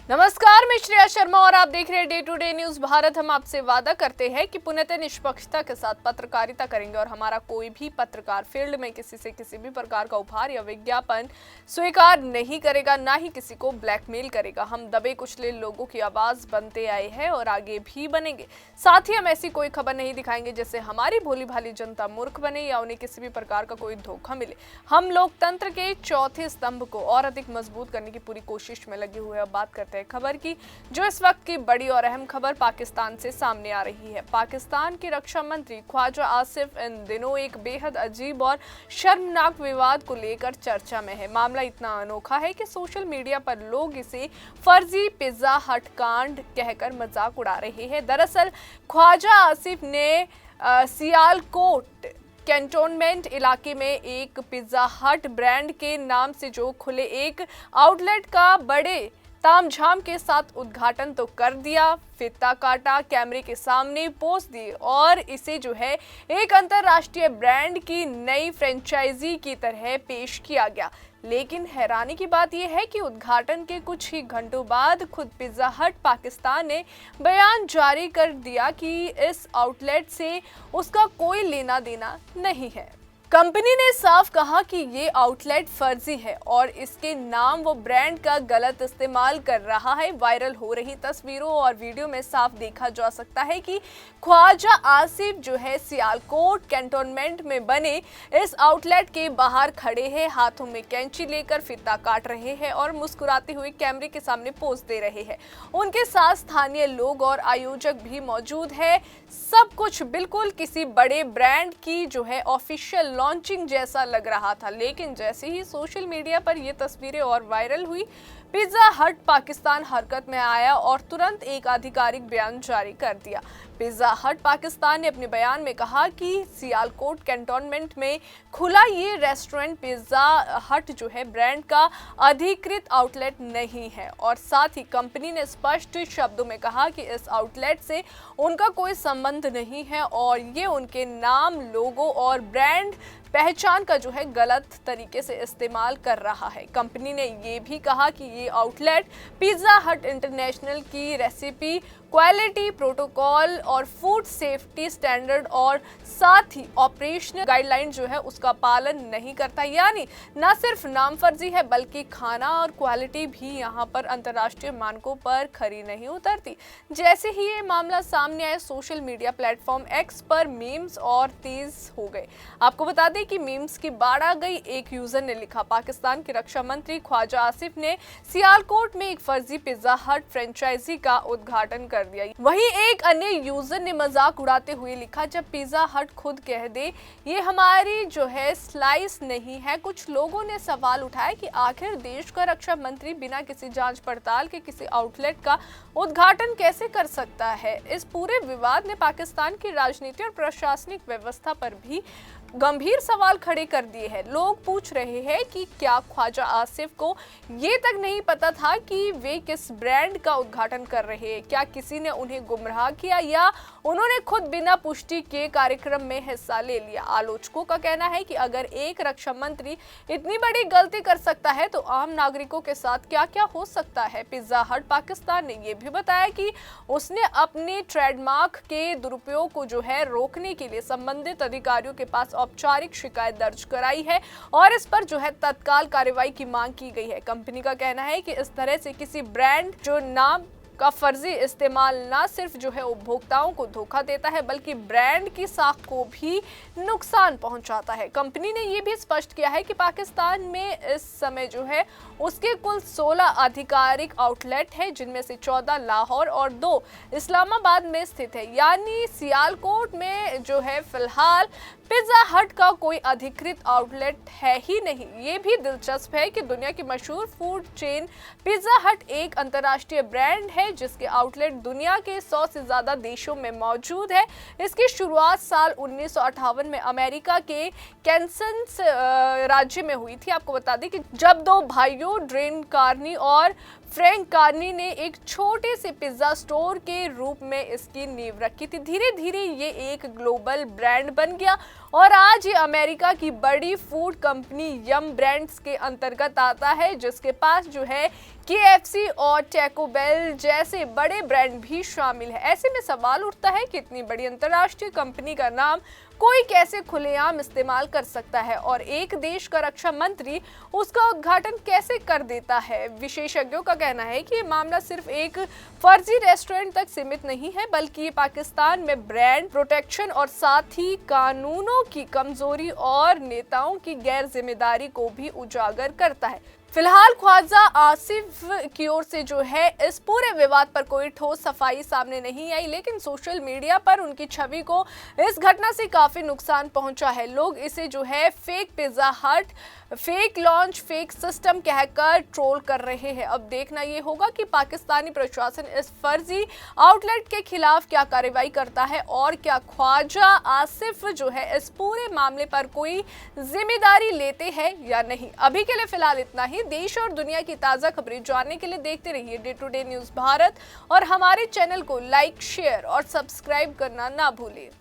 नमस्कार, मैं श्रेया शर्मा और आप देख रहे हैं day to day news Bharat. हम आपसे वादा करते हैं कि पूर्णतः निष्पक्षता के साथ पत्रकारिता करेंगे और हमारा कोई भी पत्रकार फील्ड में किसी से किसी भी प्रकार का उपहार या विज्ञापन स्वीकार नहीं करेगा, ना ही किसी को ब्लैकमेल करेगा। हम दबे कुचले लोगों की आवाज बनते आए हैं और आगे भी बनेंगे। साथ ही हम ऐसी कोई खबर नहीं दिखाएंगे जिससे हमारी भोली भाली जनता मूर्ख बने या उन्हें किसी भी प्रकार का कोई धोखा मिले। हम लोकतंत्र के चौथे स्तंभ को और अधिक मजबूत करने की पूरी कोशिश में लगे हुए। अब बात करते हैं खबर की, जो इस वक्त की बड़ी और अहम खबर पाकिस्तान से सामने आ रही है। पाकिस्तान के रक्षा मंत्री ख्वाजा आसिफ इन दिनों एक बेहद अजीब और शर्मनाक विवाद को लेकर चर्चा में है। मामला इतना अनोखा है कि सोशल मीडिया पर लोग इसे फर्जी पिज्जा हट कांड कहकर मजाक उड़ा रहे हैं। दरअसल ख्वाजा आसिफ ने सियालकोट कैंटोनमेंट इलाके में एक पिज्जा हट ब्रांड के नाम से जो खुले एक आउटलेट का बड़े तामझाम के साथ उद्घाटन तो कर दिया, फीता काटा, कैमरे के सामने पोस्ट दी और इसे जो है एक अंतरराष्ट्रीय ब्रांड की नई फ्रेंचाइजी की तरह पेश किया गया। लेकिन हैरानी की बात यह है कि उद्घाटन के कुछ ही घंटों बाद खुद पिज्जा हट पाकिस्तान ने बयान जारी कर दिया कि इस आउटलेट से उसका कोई लेना देना नहीं है। कंपनी ने साफ कहा कि ये आउटलेट फर्जी है और इसके नाम व ब्रांड का गलत इस्तेमाल कर रहा है। वायरल हो रही तस्वीरों और वीडियो में साफ देखा जा सकता है कि ख्वाजा आसिफ जो है सियालकोट कैंटोनमेंट में बने इस आउटलेट के बाहर खड़े हैं, हाथों में कैंची लेकर फीता काट रहे हैं और मुस्कुराते हुए कैमरे के सामने पोज दे रहे हैं। उनके साथ स्थानीय लोग और आयोजक भी मौजूद है। सब कुछ बिल्कुल किसी बड़े ब्रांड की जो है ऑफिशियल लॉन्चिंग जैसा लग रहा था। लेकिन जैसे ही सोशल मीडिया पर ये तस्वीरें और वायरल हुई, पिज्जा हट पाकिस्तान हरकत में आया और तुरंत एक आधिकारिक बयान जारी कर दिया। पिज्जा हट पाकिस्तान ने अपने बयान में कहा कि सियालकोट कैंटोनमेंट में खुला ये रेस्टोरेंट पिज्जा हट जो है ब्रांड का अधिकृत आउटलेट नहीं है और साथ ही कंपनी ने स्पष्ट शब्दों में कहा कि इस आउटलेट से उनका कोई संबंध नहीं है और ये उनके नाम, लोगो और ब्रांड पहचान का जो है गलत तरीके से इस्तेमाल कर रहा है। कंपनी ने ये भी कहा कि ये आउटलेट पिज्जा हट इंटरनेशनल की रेसिपी, क्वालिटी प्रोटोकॉल और फूड सेफ्टी स्टैंडर्ड और साथ ही ऑपरेशनल गाइडलाइन जो है उसका पालन नहीं करता। यानी न सिर्फ नाम फर्जी है बल्कि खाना और क्वालिटी भी यहाँ पर अंतर्राष्ट्रीय मानकों पर खरी नहीं उतरती। जैसे ही ये मामला सामने आया, सोशल मीडिया प्लेटफॉर्म एक्स पर मीम्स और तेज हो गए। आपको बता दें कि मीम्स की बाढ़ आ गई। एक यूजर ने लिखा, पाकिस्तान के रक्षा मंत्री ख्वाजा आसिफ ने सियालकोट में एक फर्जी पिज्जा हट फ्रेंचाइजी का उद्घाटन कर दिया। वहीं एक अन्य यूजर ने मजाक उड़ाते हुए लिखा, जब पिज्जा हट खुद कह दे ये हमारी जो है स्लाइस नहीं है। कुछ लोगों ने सवाल उठाया कि आखिर देश का रक्षा मंत्री बिना किसी जांच पड़ताल के किसी आउटलेट का उद्घाटन कैसे कर सकता है। इस पूरे विवाद ने पाकिस्तान की राजनीति और प्रशासनिक व्यवस्था पर भी गंभीर सवाल खड़े कर दिए हैं। लोग पूछ रहे हैं कि क्या ख्वाजा आसिफ को ये तक नहीं पता था कि वे किस ब्रांड का उद्घाटन कर रहे हैं। क्या किसी ने उन्हें गुमराह किया या उन्होंने खुद बिना पुष्टि के कार्यक्रम में हिस्सा ले लिया। आलोचकों का कहना है कि अगर एक रक्षा मंत्री इतनी बड़ी गलती कर सकता है तो आम नागरिकों के साथ क्या क्या हो सकता है। पिज्जा हट पाकिस्तान ने यह भी बताया कि उसने अपने ट्रेडमार्क के दुरुपयोग को जो है रोकने के लिए संबंधित अधिकारियों के पास औपचारिक शिकायत दर्ज कराई है और इस पर जो है तत्काल कार्रवाई की मांग की गई है। कंपनी का कहना है कि इस तरह से किसी ब्रांड जो नाम का फर्जी इस्तेमाल न सिर्फ जो है उपभोक्ताओं को धोखा देता है बल्कि ब्रांड की साख को भी नुकसान पहुंचाता है। कंपनी ने यह भी स्पष्ट किया है कि पाकिस्तान में इस समय जो है उसके कुल 16 आधिकारिक आउटलेट है, जिनमें से 14 लाहौर और 2 इस्लामाबाद में स्थित है। यानी सियालकोट में जो है फिलहाल पिज्जा हट का कोई अधिकृत आउटलेट है ही नहीं। ये भी दिलचस्प है कि दुनिया की मशहूर फूड चेन पिज्जा हट एक अंतर्राष्ट्रीय ब्रांड है जिसके आउटलेट दुनिया के 100 से ज्यादा देशों में मौजूद है। इसकी शुरुआत साल 1958 में अमेरिका के कैंसस राज्य में हुई थी। आपको बता दें कि जब 2 भाइयों ड्रेन कार्नी और फ्रैंक कार्नी ने एक छोटे से पिज्जा स्टोर के रूप में इसकी नींव रखी थी। धीरे धीरे ये एक ग्लोबल ब्रांड बन गया और आज ये अमेरिका की बड़ी फूड कंपनी यम ब्रांड्स के अंतर्गत आता है, जिसके पास जो है KFC और टैको बेल जैसे बड़े ब्रांड भी शामिल है। ऐसे में सवाल उठता है कि इतनी बड़ी अंतर्राष्ट्रीय कंपनी का नाम कोई कैसे खुलेआम इस्तेमाल कर सकता है और एक देश का रक्षा मंत्री उसका उद्घाटन कैसे कर देता है। विशेषज्ञों का कहना है कि ये मामला सिर्फ एक फर्जी रेस्टोरेंट तक सीमित नहीं है, बल्कि ये पाकिस्तान में ब्रांड प्रोटेक्शन और साथ ही कानूनों की कमजोरी और नेताओं की गैर जिम्मेदारी को भी उजागर करता है। फिलहाल ख्वाजा आसिफ की ओर से जो है इस पूरे विवाद पर कोई ठोस सफाई सामने नहीं आई, लेकिन सोशल मीडिया पर उनकी छवि को इस घटना से काफी नुकसान पहुंचा है। लोग इसे जो है फेक पिज्जा हट, फेक लॉन्च, फेक सिस्टम कहकर ट्रोल कर रहे हैं। अब देखना ये होगा कि पाकिस्तानी प्रशासन इस फर्जी आउटलेट के खिलाफ क्या कार्रवाई करता है और क्या ख्वाजा आसिफ जो है इस पूरे मामले पर कोई जिम्मेदारी लेते हैं या नहीं। अभी के लिए फिलहाल इतना ही। देश और दुनिया की ताज़ा खबरें जानने के लिए देखते रहिए day to day news Bharat और हमारे चैनल को लाइक, शेयर और सब्सक्राइब करना ना भूलिए।